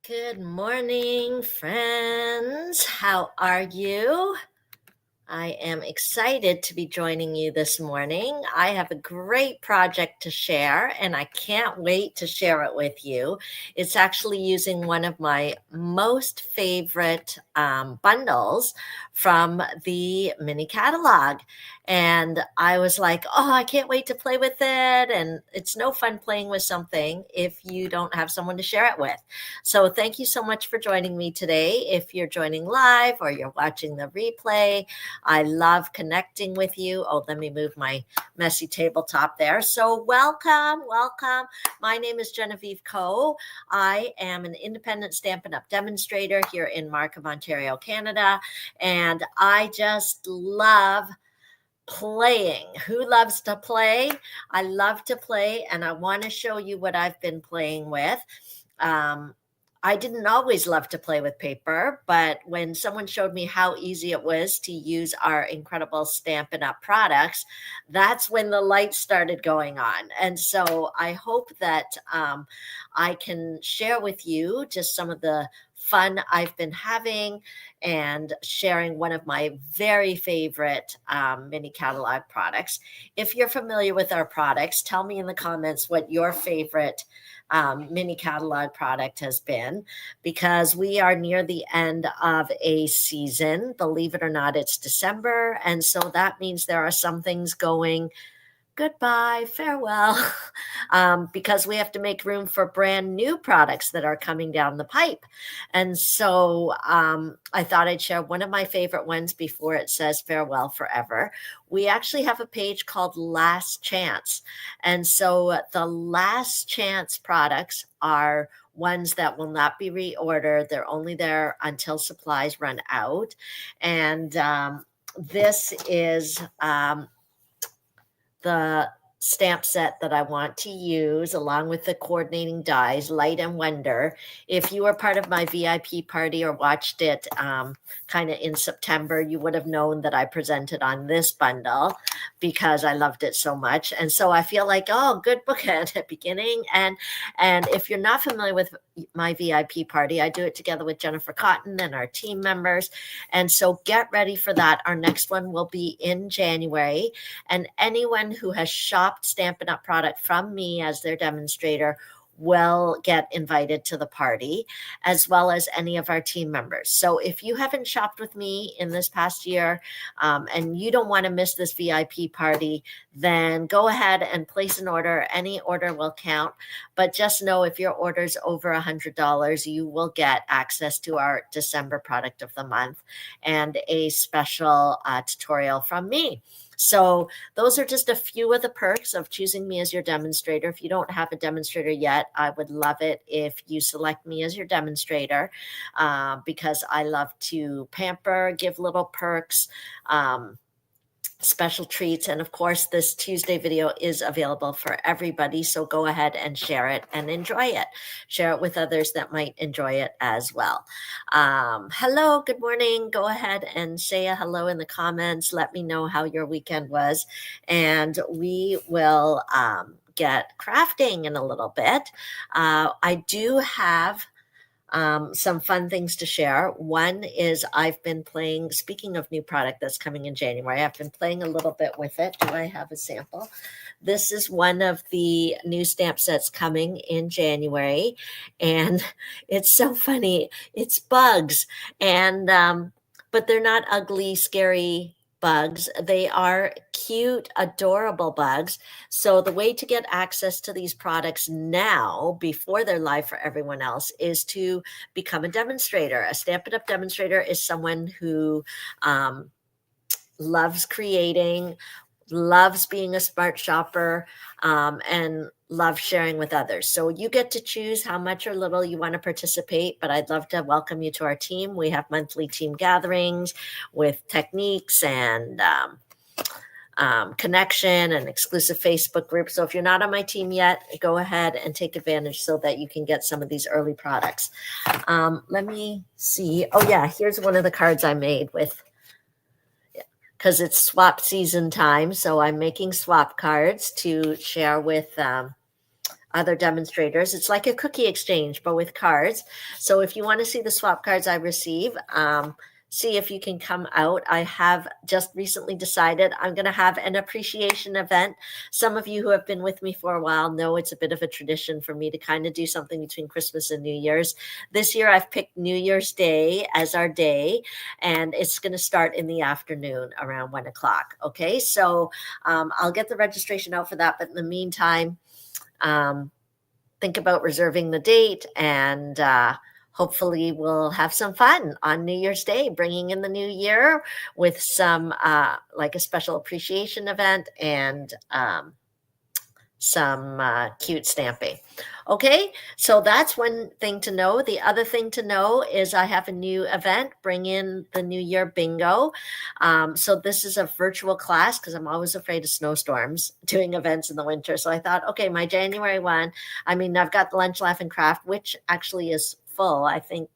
Good morning, friends. How are you? I am excited to be joining you this morning. I have a great project to share, and I can't wait to share it with you. It's actually using one of my most favorite bundles from the mini catalog. And I was like, oh, I can't wait to play with it. And it's no fun playing with something if you don't have someone to share it with. So thank you so much for joining me today. If you're joining live or you're watching the replay, I love connecting with you. Oh, let me move my messy tabletop there. So welcome. My name is Genevieve Coe. I am an independent Stampin' Up! Demonstrator here in Markham, Ontario, Canada. And I just love playing. Who loves to play? I love to play, and I want to show you what I've been playing with. I didn't always love to play with paper, but when someone showed me how easy it was to use our incredible Stampin' Up! Products, that's when the lights started going on. And so I hope that I can share with you just some of the fun I've been having and sharing one of my very favorite mini catalog products. If you're familiar with our products, tell me in the comments what your favorite mini catalog product has been, because we are near the end of a season. Believe it or not, it's December. And so that means there are some things going goodbye, farewell, because we have to make room for brand new products that are coming down the pipe. And so I thought I'd share one of my favorite ones before it says farewell forever. We actually have a page called Last Chance. And so the Last Chance products are ones that will not be reordered. They're only there until supplies run out. And this is the stamp set that I want to use, along with the coordinating dies, Light and Wonder. If you were part of my VIP party or watched it kind of in September, you would have known that I presented on this bundle because I loved it so much. And so I feel like, oh, good bookend at beginning. And if you're not familiar with my VIP party, I do it together with Jennifer Cotton and our team members. And so get ready for that. Our next one will be in January. And anyone who has shopped Stampin' Up! Product from me as their demonstrator will get invited to the party, as well as any of our team members. So if you haven't shopped with me in this past year and you don't want to miss this VIP party, then go ahead and place an order. Any order will count. But just know if your order is over $100, you will get access to our December product of the month and a special tutorial from me. So those are just a few of the perks of choosing me as your demonstrator. If you don't have a demonstrator yet, I would love it if you select me as your demonstrator because I love to pamper, give little perks, special treats. And of course, this Tuesday video is available for everybody. So go ahead and share it and enjoy it. Share it with others that might enjoy it as well. Hello, good morning. Go ahead and say a hello in the comments. Let me know how your weekend was. And we will get crafting in a little bit. I do have some fun things to share. One is I've been playing, speaking of new product that's coming in January, I've been playing a little bit with it. Do I have a sample? This is one of the new stamp sets coming in January. And it's so funny. It's bugs. And, but they're not ugly, scary bugs. They are cute, adorable bugs. So the way to get access to these products now, before they're live for everyone else, is to become a demonstrator. A Stampin' Up! Demonstrator is someone who loves creating, loves being a smart shopper, and love sharing with others. So you get to choose how much or little you want to participate, but I'd love to welcome you to our team. We have monthly team gatherings with techniques and connection and exclusive Facebook groups. So if you're not on my team yet, go ahead and take advantage so that you can get some of these early products. Let me see. Oh yeah, here's one of the cards I made with, because it's swap season time. So I'm making swap cards to share with other demonstrators. It's like a cookie exchange, but with cards. So if you want to see the swap cards I receive, see if you can come out. I have just recently decided I'm going to have an appreciation event. Some of you who have been with me for a while know it's a bit of a tradition for me to kind of do something between Christmas and New Year's. This year I've picked New Year's Day as our day, and it's going to start in the afternoon around 1 o'clock. Okay, so I'll get the registration out for that. But in the meantime, think about reserving the date, and hopefully we'll have some fun on New Year's Day, bringing in the new year with some like a special appreciation event and some cute stamping. Okay, so that's one thing to know. The other thing to know is I have a new event, Bring in the New Year Bingo. So this is a virtual class because I'm always afraid of snowstorms doing events in the winter. So I thought, okay, my January one, I mean, I've got Lunch, Laugh, and Craft, which actually is full. I think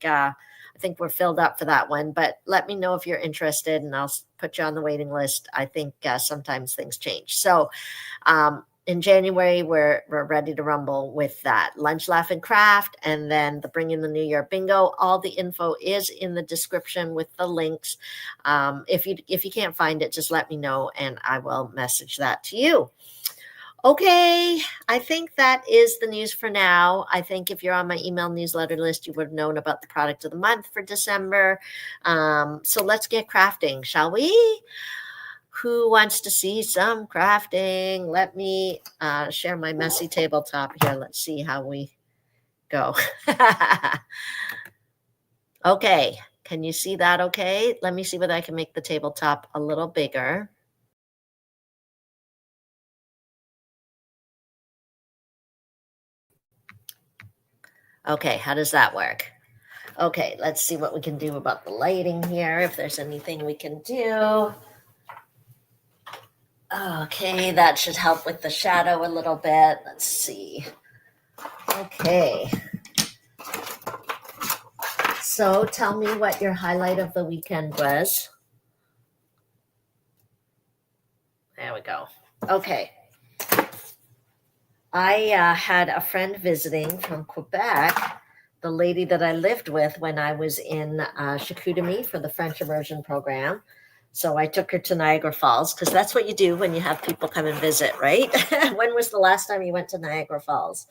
we're filled up for that one, but let me know if you're interested and I'll put you on the waiting list. I think sometimes things change. So in January, we're ready to rumble with that. Lunch, Laugh, and Craft, and then the Bring in the New Year Bingo. All the info is in the description with the links. If you can't find it, just let me know and I will message that to you. Okay, I think that is the news for now. I think if you're on my email newsletter list, you would have known about the product of the month for December. So let's get crafting, shall we? Who wants to see some crafting? Let me share my messy tabletop here. Let's see how we go. Okay, can you see that okay? Let me see whether I can make the tabletop a little bigger. Okay, how does that work? Okay, let's see what we can do about the lighting here, if there's anything we can do. Okay, that should help with the shadow a little bit. Let's see. Okay. So tell me what your highlight of the weekend was. There we go. Okay. I had a friend visiting from Quebec, the lady that I lived with when I was in Chicoutimi for the French immersion program. So I took her to Niagara Falls because that's what you do when you have people come and visit, right? When was the last time you went to Niagara Falls?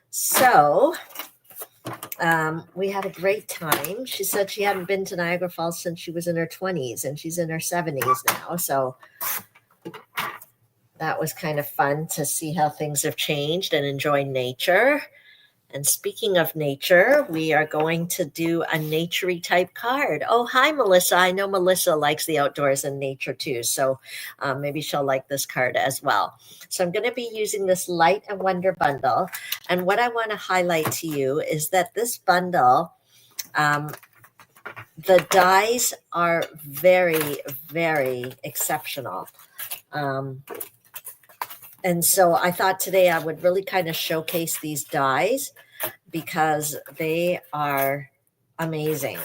So we had a great time. She said she hadn't been to Niagara Falls since she was in her 20s, and she's in her 70s now. So that was kind of fun to see how things have changed and enjoy nature. And speaking of nature, we are going to do a naturey type card. Oh, hi, Melissa. I know Melissa likes the outdoors and nature too. So maybe she'll like this card as well. So I'm going to be using this Light and Wonder bundle. And what I want to highlight to you is that this bundle, the dies are very, very exceptional. And so I thought today I would really kind of showcase these dies because they are amazing.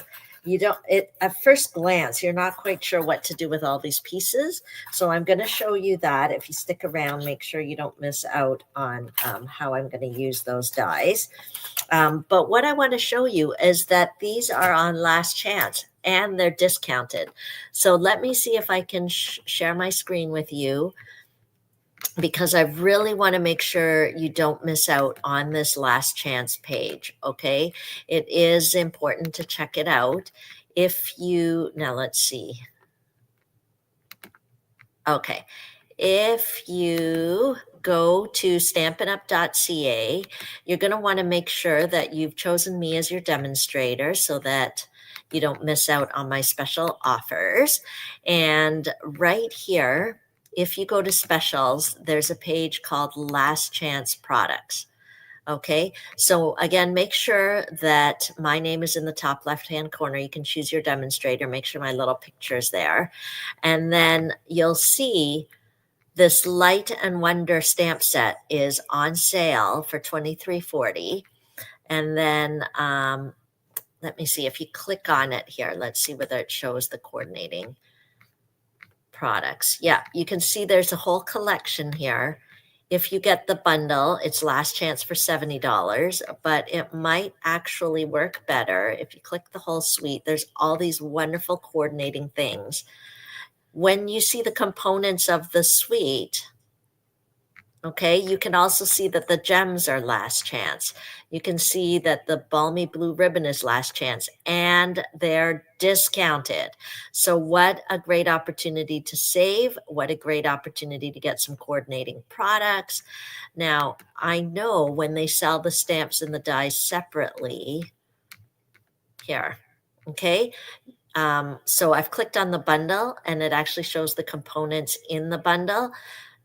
At first glance, you're not quite sure what to do with all these pieces. So I'm going to show you that. If you stick around, make sure you don't miss out on how I'm going to use those dies. But what I want to show you is that these are on last chance and they're discounted. So let me see if I can share my screen with you, because I really want to make sure you don't miss out on this last chance page, okay? It is important to check it out. Now let's see. Okay, if you go to stampinup.ca, you're going to want to make sure that you've chosen me as your demonstrator so that you don't miss out on my special offers. And right here, if you go to specials, there's a page called Last Chance Products. Okay, so again, make sure that my name is in the top left-hand corner. You can choose your demonstrator, make sure my little picture's there. And then you'll see this Light and Wonder stamp set is on sale for $23.40. And then let me see if you click on it here. Let's see whether it shows the coordinating products. Yeah, you can see there's a whole collection here if you get the bundle, it's last chance for $70, but it might actually work better if you click the whole suite. There's all these wonderful coordinating things. When you see the components of the suite, okay, you can also see that the gems are last chance. You can see that the balmy blue ribbon is last chance and they're discounted. So what a great opportunity to save. What a great opportunity to get some coordinating products. Now, I know when they sell the stamps and the dies separately, here, okay? So I've clicked on the bundle and it actually shows the components in the bundle.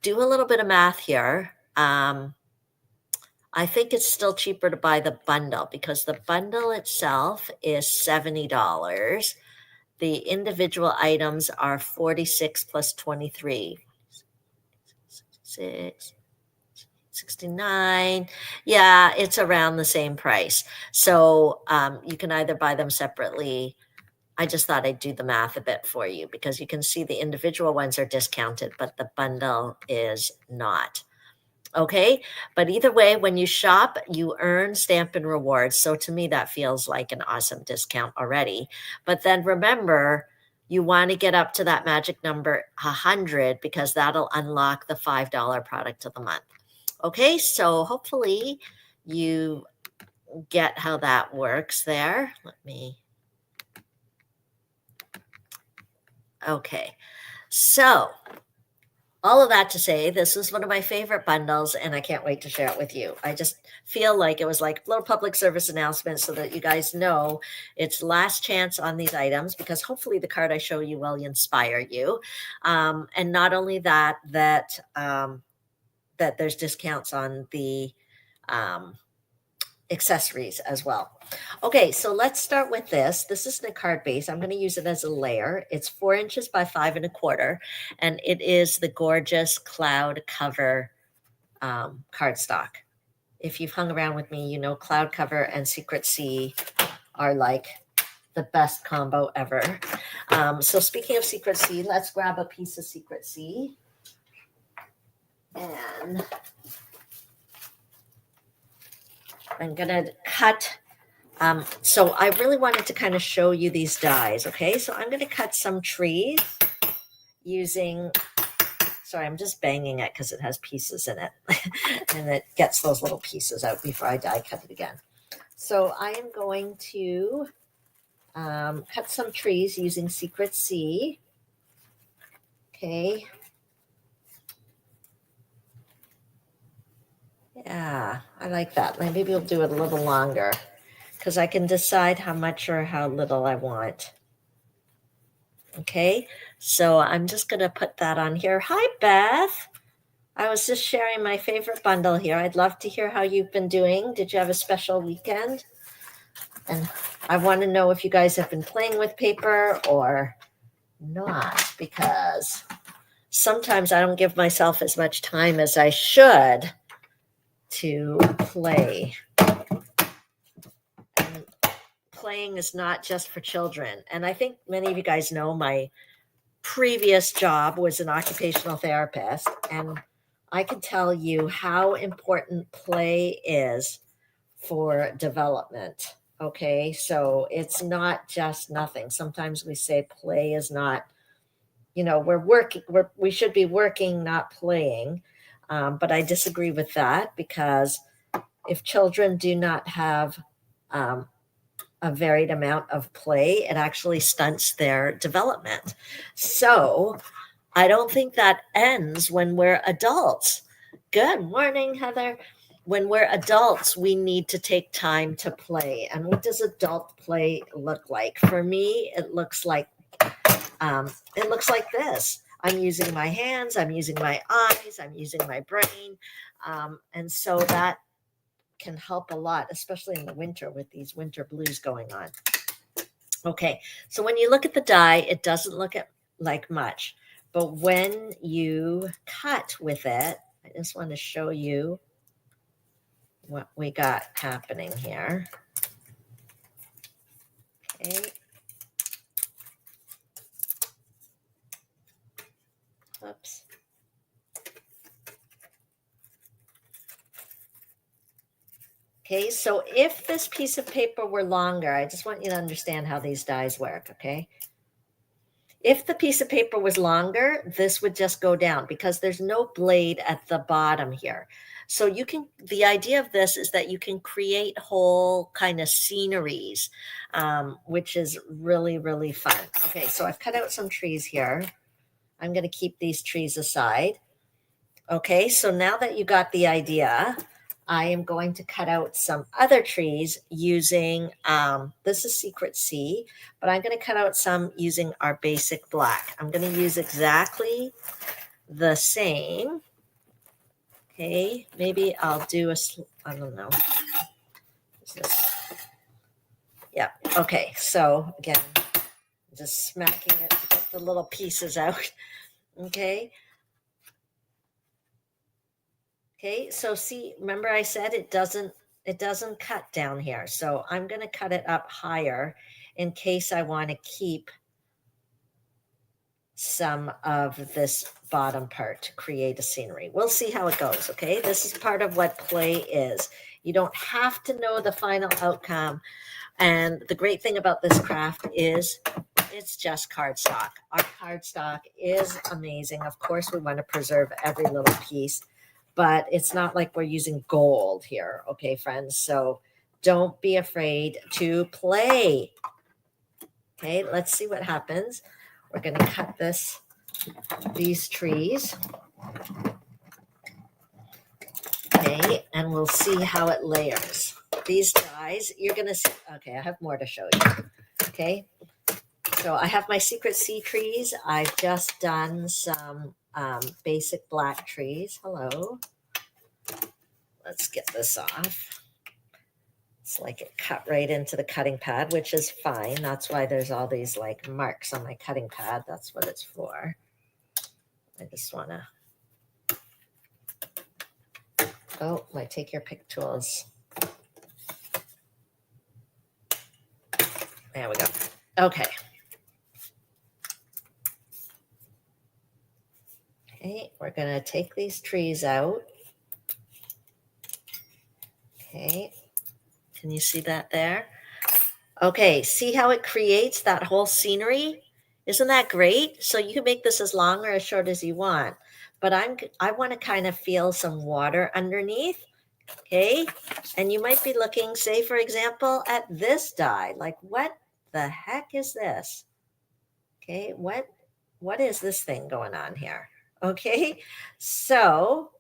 Do a little bit of math here. I think it's still cheaper to buy the bundle because the bundle itself is $70. The individual items are 46 plus 23. 69. Yeah, it's around the same price. So you can either buy them separately. I just thought I'd do the math a bit for you because you can see the individual ones are discounted, but the bundle is not. Okay. But either way, when you shop, you earn Stampin' Rewards. So to me, that feels like an awesome discount already. But then remember, you want to get up to that magic number 100 because that'll unlock the $5 product of the month. Okay. So hopefully you get how that works there. Okay. So all of that to say, this was one of my favorite bundles, and I can't wait to share it with you. I just feel like it was like a little public service announcement so that you guys know it's last chance on these items because hopefully the card I show you will inspire you. And not only that, that there's discounts on the accessories as well. Okay, so let's start with this. This is the card base. I'm going to use it as a layer. It's 4 inches by 5 1/4, and it is the gorgeous cloud cover cardstock. If you've hung around with me, you know cloud cover and Secret Sea are like the best combo ever. So speaking of Secret Sea, let's grab a piece of Secret Sea. And I'm going to cut. So I really wanted to kind of show you these dies. Okay, so I'm going to cut some trees using, sorry, I'm just banging it because it has pieces in it and it gets those little pieces out before I die cut it again. So I am going to cut some trees using Secret Sea. Okay. Yeah, I like that. Maybe we'll do it a little longer because I can decide how much or how little I want. Okay, so I'm just going to put that on here. Hi, Beth. I was just sharing my favorite bundle here. I'd love to hear how you've been doing. Did you have a special weekend? And I want to know if you guys have been playing with paper or not, because sometimes I don't give myself as much time as I should to play. And playing is not just for children. And I think many of you guys know my previous job was an occupational therapist, and I can tell you how important play is for development. Okay, so it's not just nothing. Sometimes we say play is not, we should be working, not playing. But I disagree with that because if children do not have a varied amount of play, it actually stunts their development. So I don't think that ends when we're adults. Good morning, Heather. When we're adults, we need to take time to play. And what does adult play look like? For me, it looks like this. I'm using my hands, I'm using my eyes, I'm using my brain. And so that can help a lot, especially in the winter with these winter blues going on. Okay, so when you look at the die, it doesn't look like much. But when you cut with it, I just want to show you what we got happening here. Okay. Oops. Okay, so if this piece of paper were longer, I just want you to understand how these dies work, okay? If the piece of paper was longer, this would just go down because there's no blade at the bottom here. So you can, the idea of this is that you can create whole kind of sceneries, which is really, really fun. Okay, so I've cut out some trees here. I'm going to keep these trees aside. Okay, so now that you got the idea, I am going to cut out some other trees using, this is Secret C, but I'm going to cut out some using our basic black. I'm going to use exactly the same. Okay, maybe I'll do I don't know. Is this? Yeah, okay, so again, just smacking it to get the little pieces out. Okay. Okay, so see, remember I said it doesn't cut down here. So I'm going to cut it up higher in case I want to keep some of this bottom part to create a scenery. We'll see how it goes, okay? This is part of what play is. You don't have to know the final outcome. And the great thing about this craft is it's just cardstock. Our cardstock is amazing. Of course, we want to preserve every little piece, but it's not like we're using gold here, okay, friends? So don't be afraid to play. Okay, let's see what happens. We're going to cut these trees. Okay, and we'll see how it layers. These dies, you're going to see, okay, I have more to show you. Okay, so I have my Secret C trees. I've just done some basic black trees. Hello. Let's get this off. It's like it cut right into the cutting pad, which is fine. That's why there's all these like marks on my cutting pad. That's what it's for. I just want to, oh, my Take Your Pick tools. There we go. Okay. Okay, we're going to take these trees out. Okay. Can you see that there? Okay, see how it creates that whole scenery? Isn't that great? So you can make this as long or as short as you want. But I want to kind of feel some water underneath. Okay. And you might be looking, say, for example, at this die. Like, what the heck is this? Okay, what is this thing going on here? Okay, so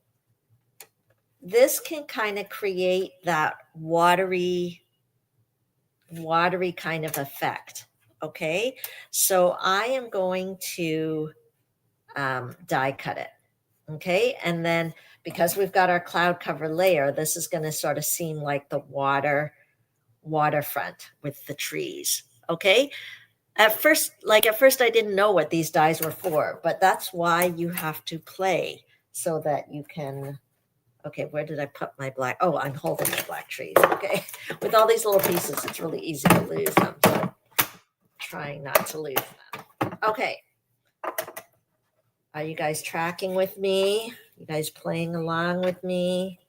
this can kind of create that watery kind of effect. Okay, so I am going to die cut it. Okay, and then because we've got our cloud cover layer, this is going to sort of seem like the waterfront with the trees. Okay, at first I didn't know what these dies were for, but that's why you have to play so that you can. Okay, where did I put my black? Oh, I'm holding my black trees. Okay, with all these little pieces, it's really easy to lose them. So trying not to lose them. Okay, are you guys tracking with me? You guys playing along with me?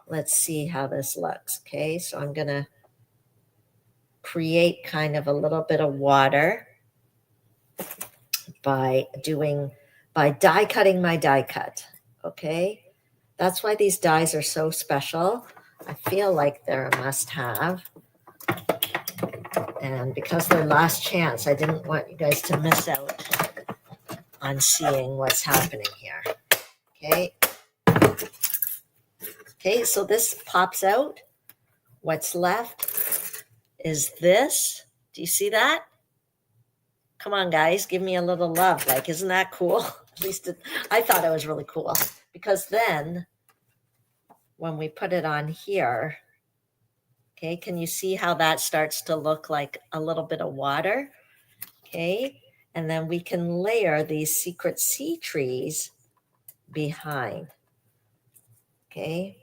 Let's see how this looks. Okay, so I'm gonna create kind of a little bit of water by die cutting my die cut. Okay, that's why these dies are so special. I feel like they're a must-have, and because they're last chance, I didn't want you guys to miss out on seeing what's happening here. Okay, so this pops out. What's left is this. Do you see that? Come on, guys, give me a little love. Like, isn't that cool? At least I thought it was really cool, because then when we put it on here, okay, can you see how that starts to look like a little bit of water? Okay, and then we can layer these Secret C trees behind. Okay,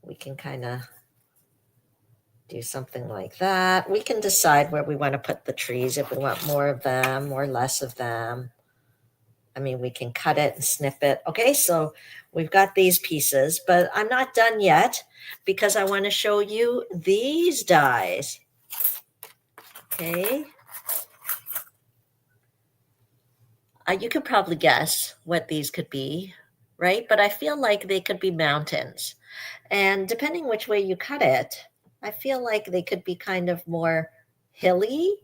we can kind of do something like that. We can decide where we want to put the trees, if we want more of them or less of them. mean, we can cut it and snip it. Okay, so we've got these pieces, but I'm not done yet because I want to show you these dies. Okay. You could probably guess what these could be, right? But I feel like they could be mountains. And depending which way you cut it, I feel like they could be kind of more hilly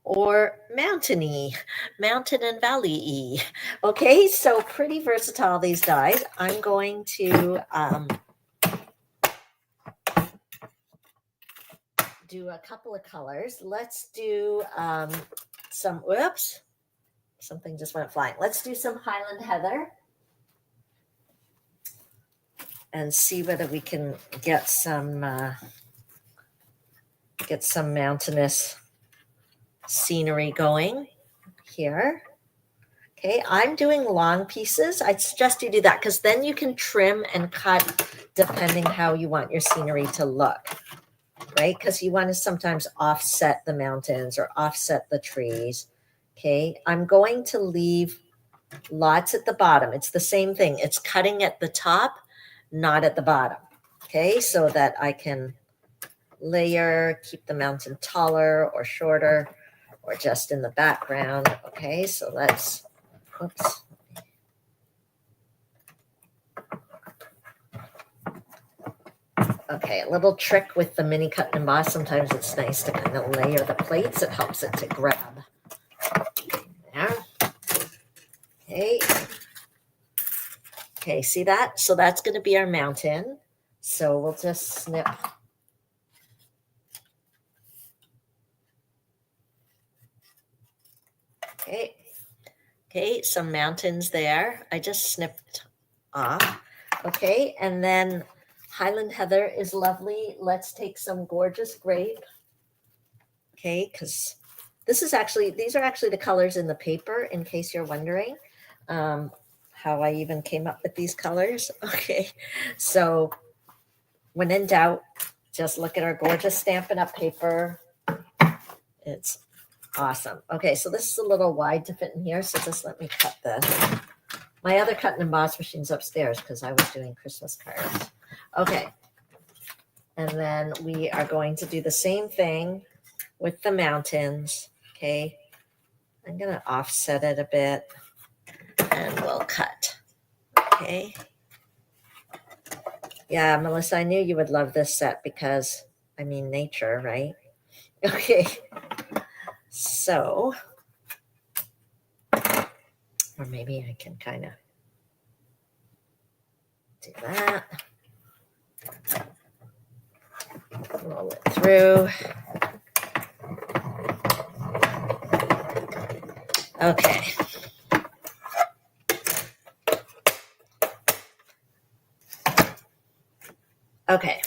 or mountainy, mountain and valley-y. Okay, so pretty versatile, these dies. I'm going to do a couple of colors. Let's do some, whoops, something just went flying. Let's do some Highland Heather and see whether we can get some mountainous scenery going here. Okay, I'm doing long pieces. I suggest you do that because then you can trim and cut depending how you want your scenery to look, right? Because you want to sometimes offset the mountains or offset the trees. Okay, I'm going to leave lots at the bottom. It's the same thing. It's cutting at the top, not at the bottom. Okay, so that I can layer, keep the mountain taller or shorter or just in the background. Okay, so let's, oops. Okay, a little trick with the mini cut and emboss. Sometimes it's nice to kind of layer the plates. It helps it to grab. There. Okay. Okay, see that? So that's going to be our mountain. So we'll just snip. Okay. Okay, some mountains there. I just snipped off. Okay, and then Highland Heather is lovely. Let's take some gorgeous grape. Okay, because these are actually the colors in the paper, in case you're wondering how I even came up with these colors. Okay, so when in doubt, just look at our gorgeous Stampin' Up! Paper. It's awesome. Okay, so this is a little wide to fit in here, so just let me cut this. My other cut and emboss machine's upstairs because I was doing Christmas cards. Okay, and then we are going to do the same thing with the mountains. Okay, I'm going to offset it a bit and we'll cut. Okay. Yeah, Melissa, I knew you would love this set because, I mean, nature, right? Okay. So, or maybe I can kind of do that. Roll it through. Okay. Okay.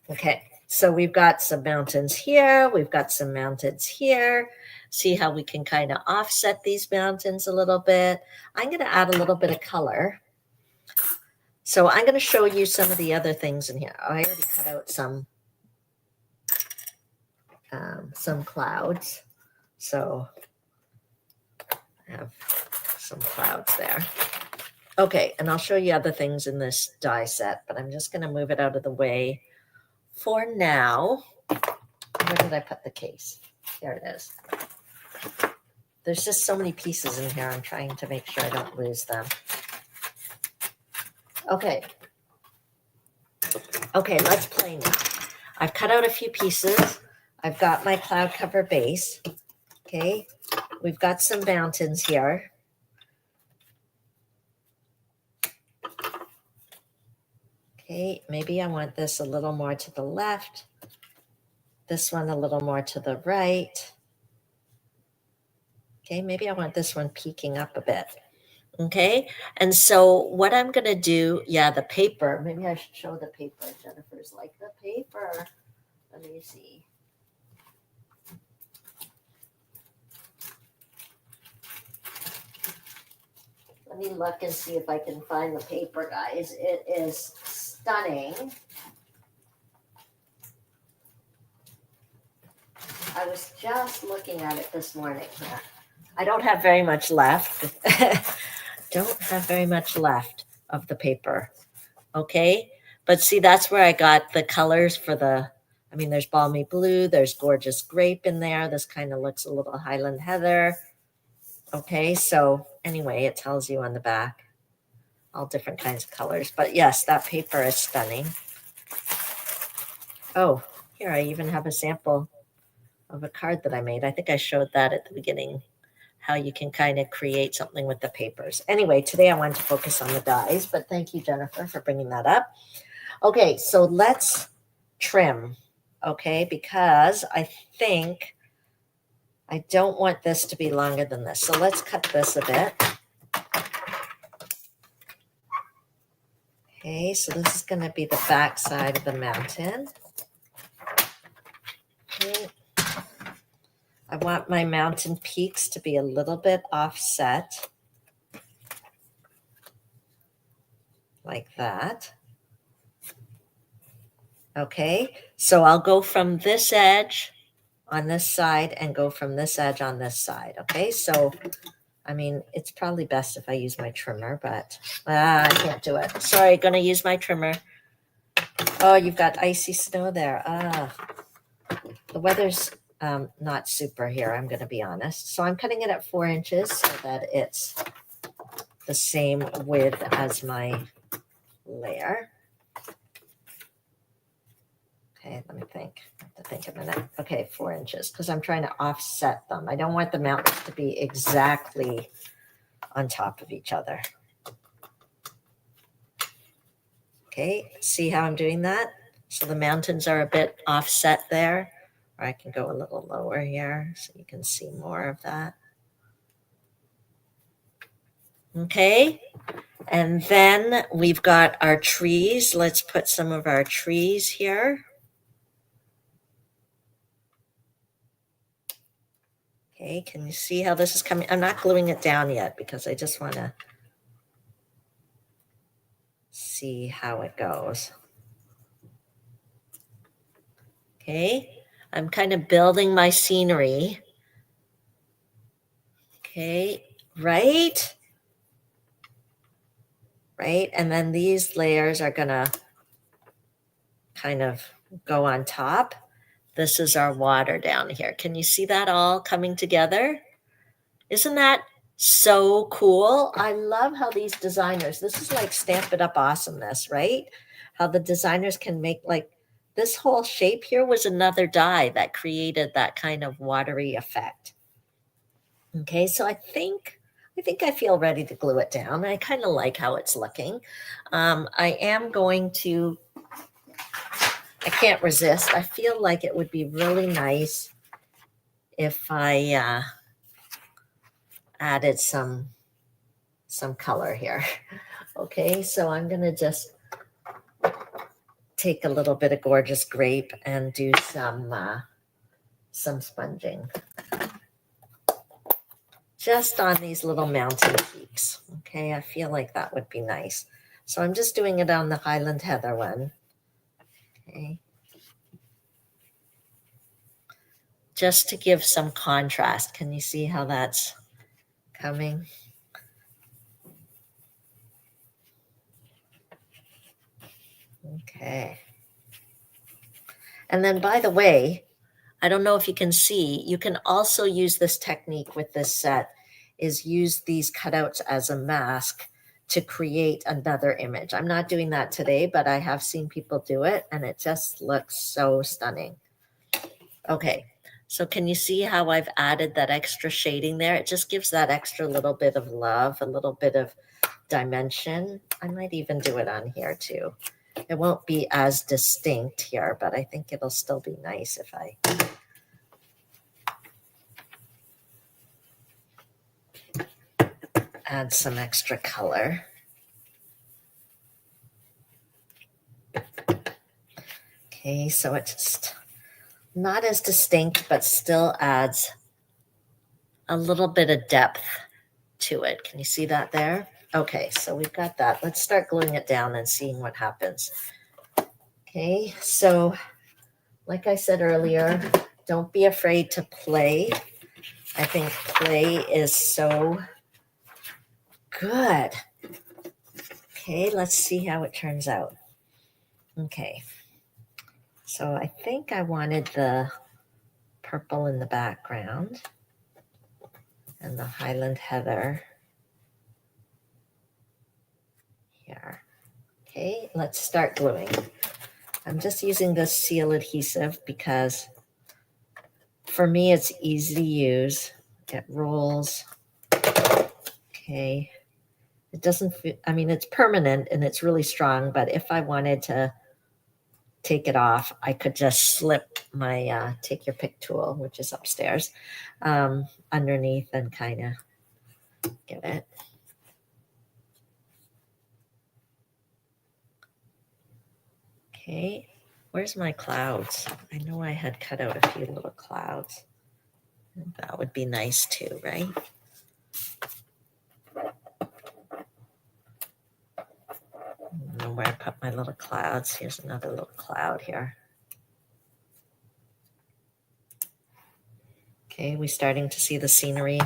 Okay. So we've got some mountains here. We've got some mountains here. See how we can kind of offset these mountains a little bit. I'm going to add a little bit of color. So I'm going to show you some of the other things in here. I already cut out some clouds. So I have some clouds there. Okay, and I'll show you other things in this die set, but I'm just going to move it out of the way for now. Where did I put the case? There it is. There's just so many pieces in here. I'm trying to make sure I don't lose them. Okay. Okay, let's play now. I've cut out a few pieces. I've got my cloud cover base. Okay, we've got some mountains here. Okay, maybe I want this a little more to the left. This one a little more to the right. Okay, maybe I want this one peeking up a bit. Okay, and so what I'm going to do, yeah, the paper. Maybe I should show the paper. Jennifer's like, the paper. Let me see. Let me look and see if I can find the paper, guys. It is stunning. I was just looking at it this morning. I don't have very much left. Don't have very much left of the paper. Okay. But see, that's where I got the colors for there's balmy blue, there's gorgeous grape in there. This kind of looks a little Highland heather. Okay. So anyway, it tells you on the back all different kinds of colors. But yes, that paper is stunning. Oh, here I even have a sample of a card that I made. I think I showed that at the beginning, how you can kind of create something with the papers. Anyway, today I wanted to focus on the dies, but thank you, Jennifer, for bringing that up. Okay, so let's trim, okay, because I think I don't want this to be longer than this. So let's cut this a bit. Okay, so this is going to be the back side of the mountain. Okay. I want my mountain peaks to be a little bit offset, like that. Okay, so I'll go from this edge on this side and go from this edge on this side. Okay, so it's probably best if I use my trimmer, but I can't do it. Sorry, gonna use my trimmer. Oh, you've got icy snow there. The weather's not super here, I'm gonna be honest. So I'm cutting it at 4 inches so that it's the same width as my layer. Okay, let me think. I have to think a minute. Okay, 4 inches, because I'm trying to offset them. I don't want the mountains to be exactly on top of each other. Okay, see how I'm doing that? So the mountains are a bit offset there, or I can go a little lower here so you can see more of that. Okay, and then we've got our trees. Let's put some of our trees here. Okay, can you see how this is coming? I'm not gluing it down yet because I just want to see how it goes. Okay, I'm kind of building my scenery. Okay, right? Right, and then these layers are gonna kind of go on top. This is our water down here. Can you see that all coming together? Isn't that so cool? I love how these designers, this is like Stamp It Up awesomeness, right? How the designers can make, like, this whole shape here was another die that created that kind of watery effect. Okay, so I think I feel ready to glue it down. I kind of like how it's looking. I am going to, I can't resist. I feel like it would be really nice if I added some color here. Okay, so I'm gonna just take a little bit of gorgeous grape and do some sponging just on these little mountain peaks. Okay, I feel like that would be nice. So I'm just doing it on the Highland Heather one. Okay, just to give some contrast. Can you see how that's coming? Okay. And then, by the way, I don't know if you can see, you can also use this technique with this set, is use these cutouts as a mask to create another image. I'm not doing that today, but I have seen people do it, and it just looks so stunning. Okay, so can you see how I've added that extra shading there? It just gives that extra little bit of love, a little bit of dimension. I might even do it on here too. It won't be as distinct here, but I think it'll still be nice if I add some extra color. Okay, so it's just not as distinct, but still adds a little bit of depth to it. Can you see that there? Okay, so we've got that. Let's start gluing it down and seeing what happens. Okay, so like I said earlier, Don't be afraid to play. I think play is so good. Okay, let's see how it turns out. Okay, so I think I wanted the purple in the background and the Highland Heather here. Okay, let's start gluing. I'm just using this seal adhesive because for me it's easy to use. It rolls. Okay, it doesn't feel, I mean, it's permanent and it's really strong, but if I wanted to take it off, I could just slip my take your pick tool, which is upstairs, underneath and kind of get it. Okay, where's my clouds? I know I had cut out a few little clouds. That would be nice too, right? I don't know where I put my little clouds. Here's another little cloud here. Okay, we're starting to see the scenery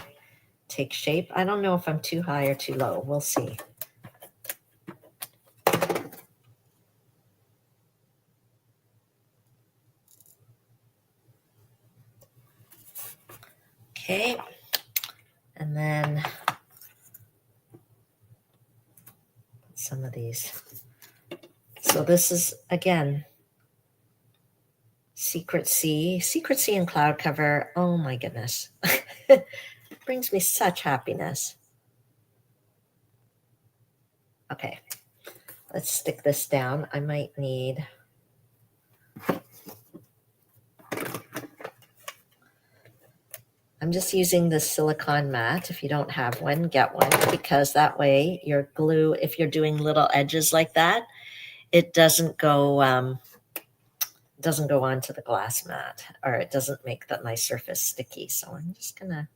take shape. I don't know if I'm too high or too low. We'll see. Okay, and then some of these. So this is, again, Secret Sea and cloud cover. Oh my goodness. It brings me such happiness. Okay, let's stick this down. I might need, I'm just using the silicone mat. If you don't have one, get one, because that way your glue, if you're doing little edges like that, it doesn't go onto the glass mat, or it doesn't make my surface sticky. So I'm just gonna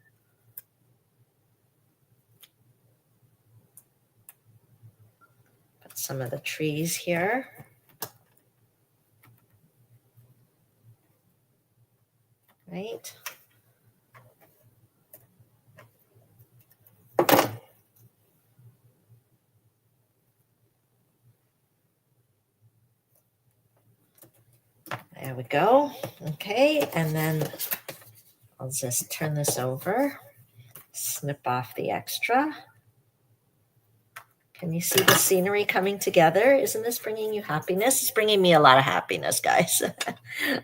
put some of the trees here. Right. There we go. Okay, and then I'll just turn this over, snip off the extra. Can you see the scenery coming together? Isn't this bringing you happiness? It's bringing me a lot of happiness, guys.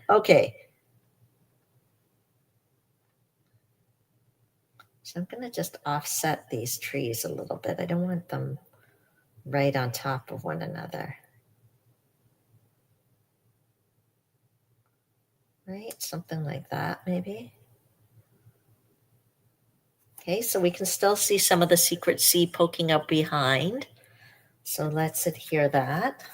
Okay. So I'm going to just offset these trees a little bit. I don't want them right on top of one another. Right? Something like that, maybe. Okay, so we can still see some of the Secret Sea poking out behind. So let's adhere that.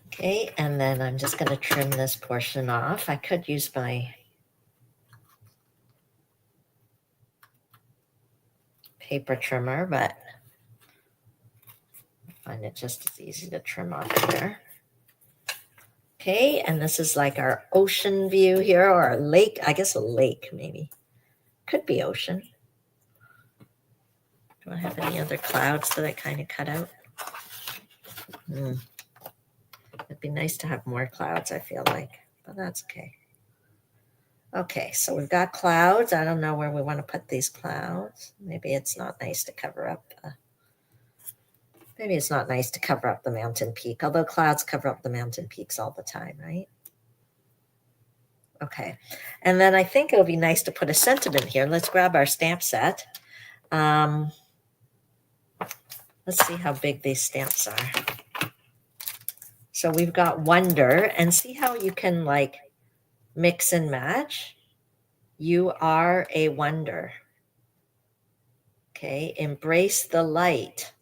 Okay, and then I'm just going to trim this portion off. I could use my paper trimmer, but I find it just as easy to trim off here. Okay, and this is like our ocean view here, or a lake. I guess a lake, maybe. Could be ocean. Do I have any other clouds that I kind of cut out? It'd be nice to have more clouds, I feel like, but that's okay. Okay, so we've got clouds. I don't know where we want to put these clouds. Maybe it's not nice to cover up the mountain peak, although clouds cover up the mountain peaks all the time, right? Okay, and then I think it would be nice to put a sentiment here. Let's grab our stamp set. Let's see how big these stamps are. So we've got wonder, and see how you can like mix and match. You are a wonder. Okay, embrace the light.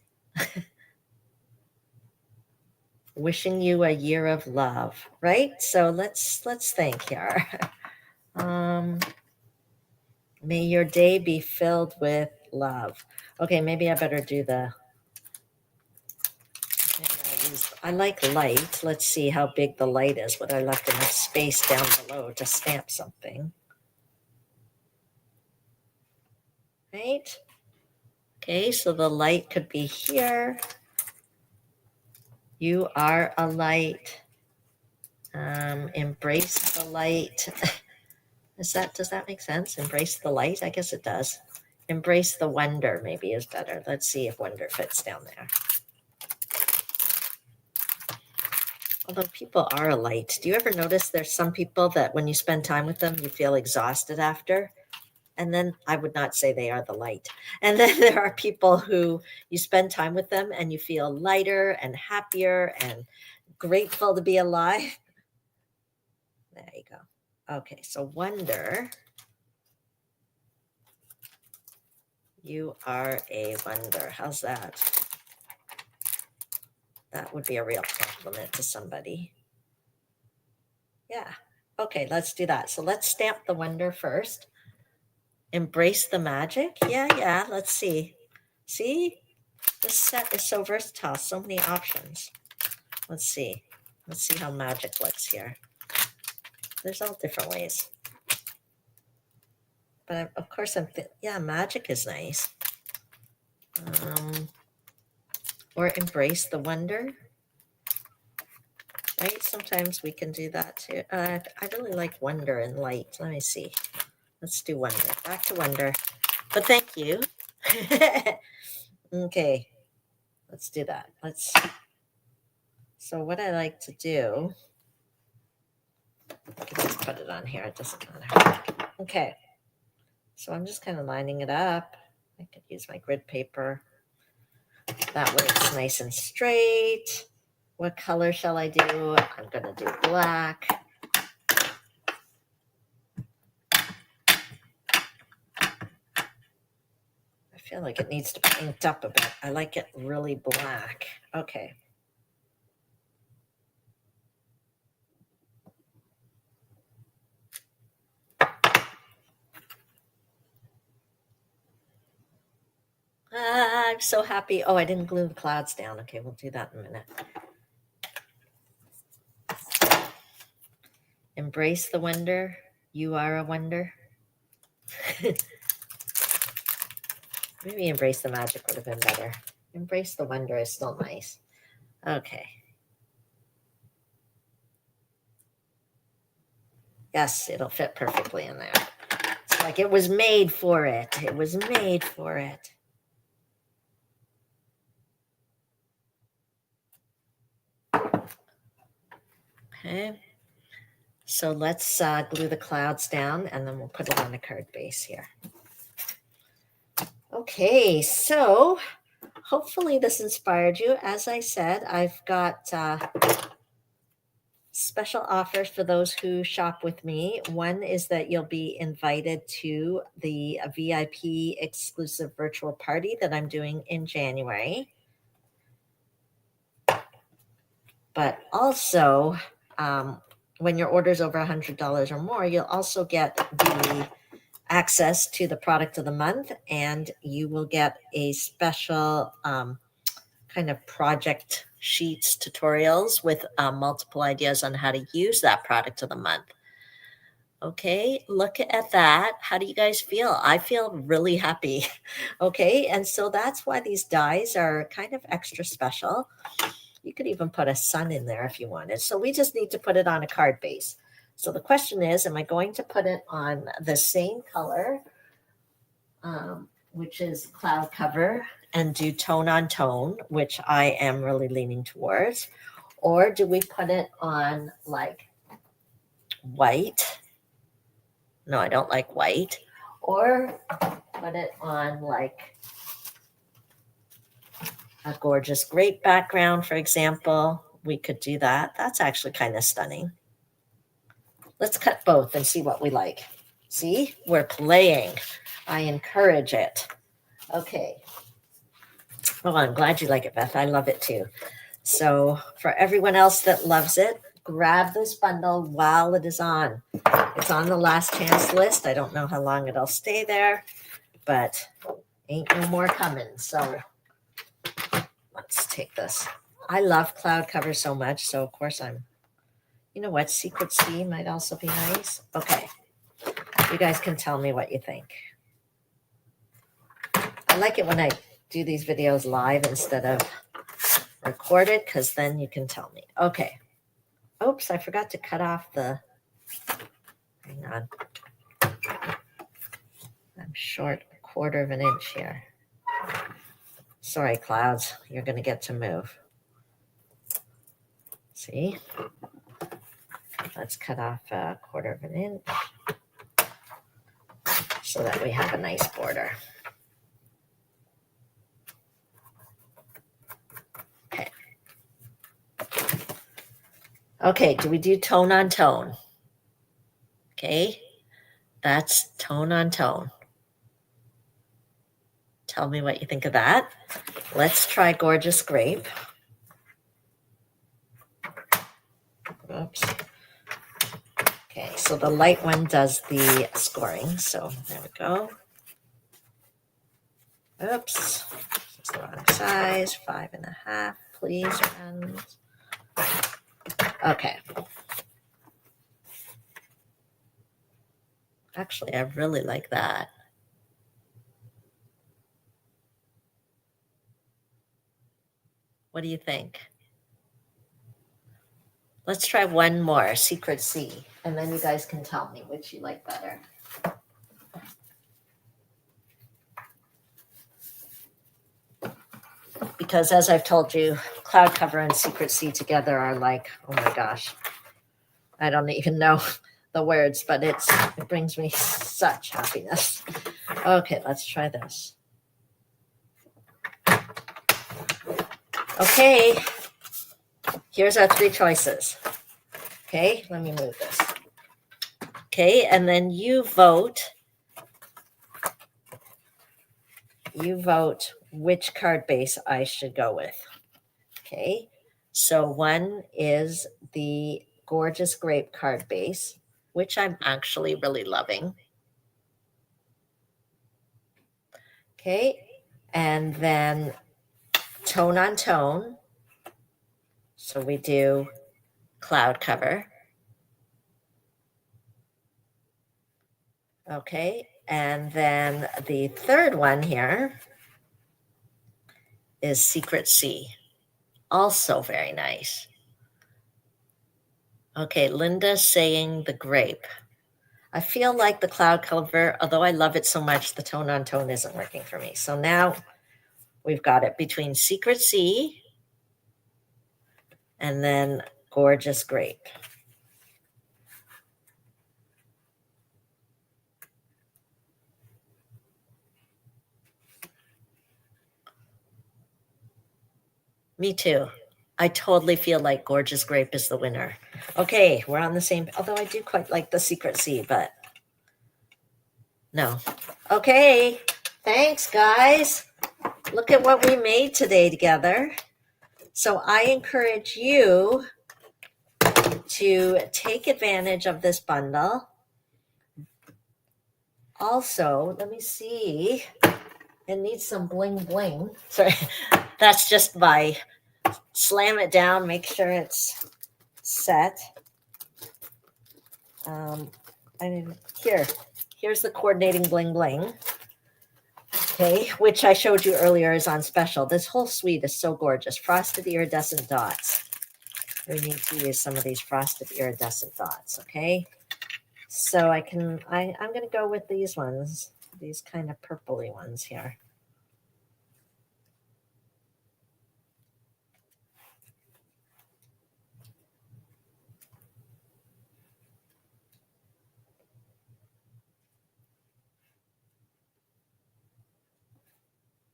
Wishing you a year of love, right? So let's think here. May your day be filled with love. Okay, maybe I better do I like light. Let's see how big the light is. Would I left enough space down below to stamp something? Right? Okay, so the light could be here. You are a light. Embrace the light. Does that make sense? Embrace the light? I guess it does. Embrace the wonder maybe is better. Let's see if wonder fits down there. Although people are a light. Do you ever notice there's some people that when you spend time with them, you feel exhausted after? And then I would not say they are the light. And then there are people who you spend time with them and you feel lighter and happier and grateful to be alive. There you go. Okay, so wonder. You are a wonder. How's that? That would be a real compliment to somebody. Yeah. Okay, let's do that. So let's stamp the wonder first. Embrace the magic. Yeah. Let's see. See? This set is so versatile. So many options. Let's see. Let's see how magic looks here. There's all different ways. But of course, magic is nice. Or embrace the wonder. Right? Sometimes we can do that too. I really like wonder and light. Let me see. Let's do wonder. Back to wonder. But thank you. Okay. Let's do that. So what I like to do, I can just put it on here. It doesn't matter. Okay. So I'm just kind of lining it up. I could use my grid paper. That way it's nice and straight. What color shall I do? I'm going to do black. I feel like it needs to be inked up a bit. I like it really black. Okay. I'm so happy. Oh, I didn't glue the clouds down. Okay, we'll do that in a minute. Embrace the wonder. You are a wonder. Maybe embrace the magic would have been better. Embrace the wonder is still nice. Okay. Yes, it'll fit perfectly in there. It's like it was made for it. It was made for it. Okay. So let's glue the clouds down and then we'll put it on a card base here. Okay, so hopefully this inspired you. As I said, I've got special offers for those who shop with me. One is that you'll be invited to the VIP exclusive virtual party that I'm doing in January. But also, when your order's over $100 or more, you'll also get the access to the product of the month, and you will get a special kind of project sheets tutorials with multiple ideas on how to use that product of the month. Okay, look at that. How do you guys feel? I feel really happy. Okay, and so that's why these dies are kind of extra special. You could even put a sun in there if you wanted. So we just need to put it on a card base. So the question is, am I going to put it on the same color, which is cloud cover, and do tone on tone, which I am really leaning towards? Or do we put it on like white? No, I don't like white. Or put it on like a gorgeous grape background, for example. We could do that. That's actually kind of stunning. Let's cut both and see what we like. See, we're playing. I encourage it. Okay. Oh, I'm glad you like it, Beth. I love it too. So for everyone else that loves it, grab this bundle while it is on. It's on the last chance list. I don't know how long it'll stay there, but ain't no more coming. So let's take this. I love cloud cover so much. So of course you know what? Secret C might also be nice. Okay. You guys can tell me what you think. I like it when I do these videos live instead of recorded, because then you can tell me. Okay. Oops, I forgot to cut off the, hang on. I'm short a quarter of an inch here. Sorry, clouds, you're going to get to move. See? Let's cut off a quarter of an inch so that we have a nice border. Okay. Okay, do we do tone on tone? Okay, that's tone on tone. Tell me what you think of that. Let's try Gorgeous Grape. Oops. Okay, so the light one does the scoring. So there we go. Oops, it's the wrong size. 5.5, please, friends. Okay. Actually, I really like that. What do you think? Let's try one more, Secret C, and then you guys can tell me which you like better. Because as I've told you, Cloud Cover and Secret C together are like, oh my gosh, I don't even know the words, but it brings me such happiness. Okay, let's try this. Okay, here's our three choices. Okay, let me move this. Okay, and then you vote. You vote which card base I should go with. Okay, so one is the Gorgeous Grape card base, which I'm actually really loving. Okay, and then tone on tone. So we do Cloud Cover. Okay, and then the third one here is Secret C. Also very nice. Okay, Linda saying the grape. I feel like the Cloud Cover, although I love it so much, the tone on tone isn't working for me. So now we've got it between Secret C and then Gorgeous Grape. Me too. I totally feel like Gorgeous Grape is the winner. Okay, we're on the same, although I do quite like the Secret C, but no. Okay, thanks, guys. Look at what we made today together. So I encourage you to take advantage of this bundle. Also, let me see. It needs some bling bling. Sorry, that's just by slam it down, make sure it's set. Here's the coordinating bling bling. Okay, which I showed you earlier is on special. This whole suite is so gorgeous. Frosted iridescent dots. We need to use some of these frosted iridescent dots, okay? So I'm going to go with these ones, these kind of purpley ones here.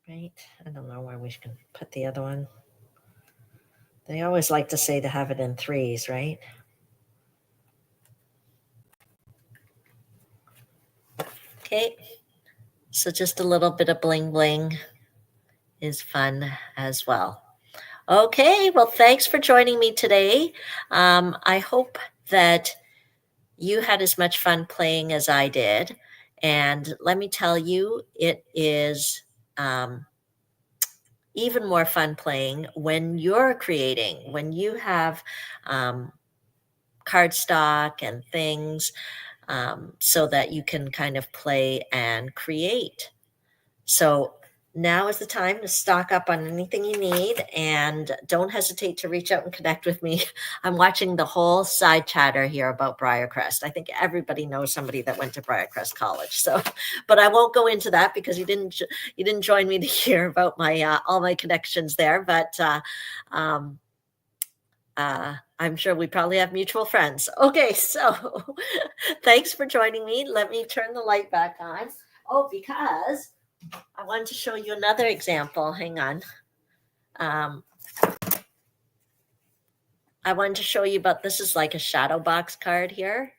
Right, I don't know where we can put the other one. They always like to say to have it in threes, right? Okay, so just a little bit of bling bling is fun as well. Okay, well, thanks for joining me today. I hope that you had as much fun playing as I did. And let me tell you, it is even more fun playing when you're creating, when you have um, cardstock and things so that you can kind of play and create. So now is the time to stock up on anything you need and don't hesitate to reach out and connect with me. I'm watching the whole side chatter here about Briarcrest. I think everybody knows somebody that went to Briarcrest College. So, but I won't go into that because you didn't join me to hear about my all my connections there. But um, I'm sure we probably have mutual friends. Okay, so thanks for joining me. Let me turn the light back on. Oh, because I wanted to show you another example. Hang on. Um, I wanted to show you about this is like a shadow box card here.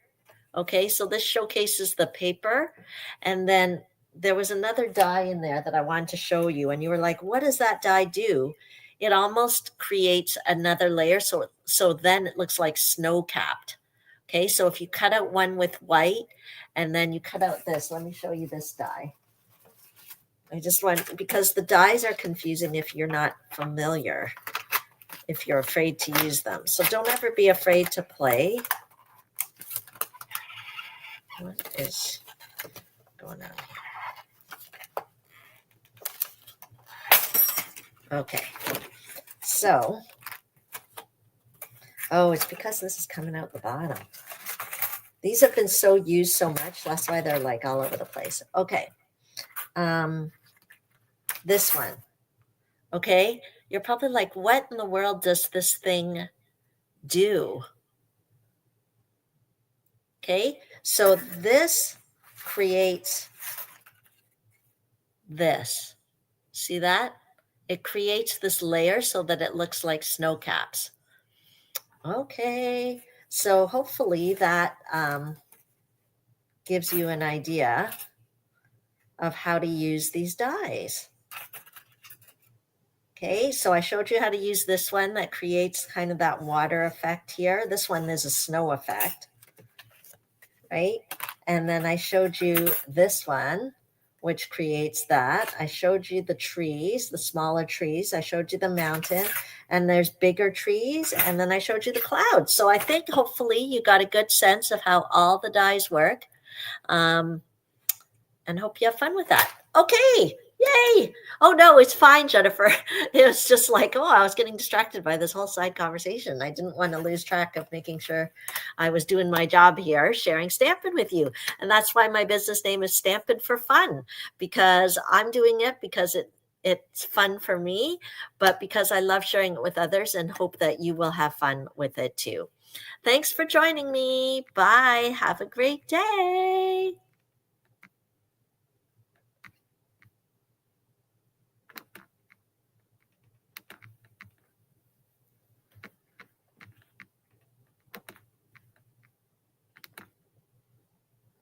Okay, so this showcases the paper. And then there was another die in there that I wanted to show you. And you were like, what does that die do? It almost creates another layer. So then it looks like snow capped. Okay, so if you cut out one with white and then you cut out this, let me show you this die. I just want, because the dies are confusing if you're not familiar, if you're afraid to use them. So don't ever be afraid to play. What is going on here? Okay. So, oh, it's because this is coming out the bottom. These have been so used so much. That's why they're like all over the place. Okay. This one. Okay. You're probably like, what in the world does this thing do? Okay. So this creates this. See that? It creates this layer so that it looks like snow caps. Okay. So hopefully that gives you an idea of how to use these dies. Okay, so I showed you how to use this one that creates kind of that water effect here. This one is a snow effect, right? And then I showed you this one, which creates that. I showed you the trees, the smaller trees. I showed you the mountain, and there's bigger trees. And then I showed you the clouds. So I think hopefully you got a good sense of how all the dies work. And hope you have fun with that. Okay. Yay. Oh, no, it's fine, Jennifer. It was just like, oh, I was getting distracted by this whole side conversation. I didn't want to lose track of making sure I was doing my job here, sharing Stampin' with you. And that's why my business name is Stampin' for Fun, because I'm doing it because it's fun for me, but because I love sharing it with others and hope that you will have fun with it too. Thanks for joining me. Bye. Have a great day.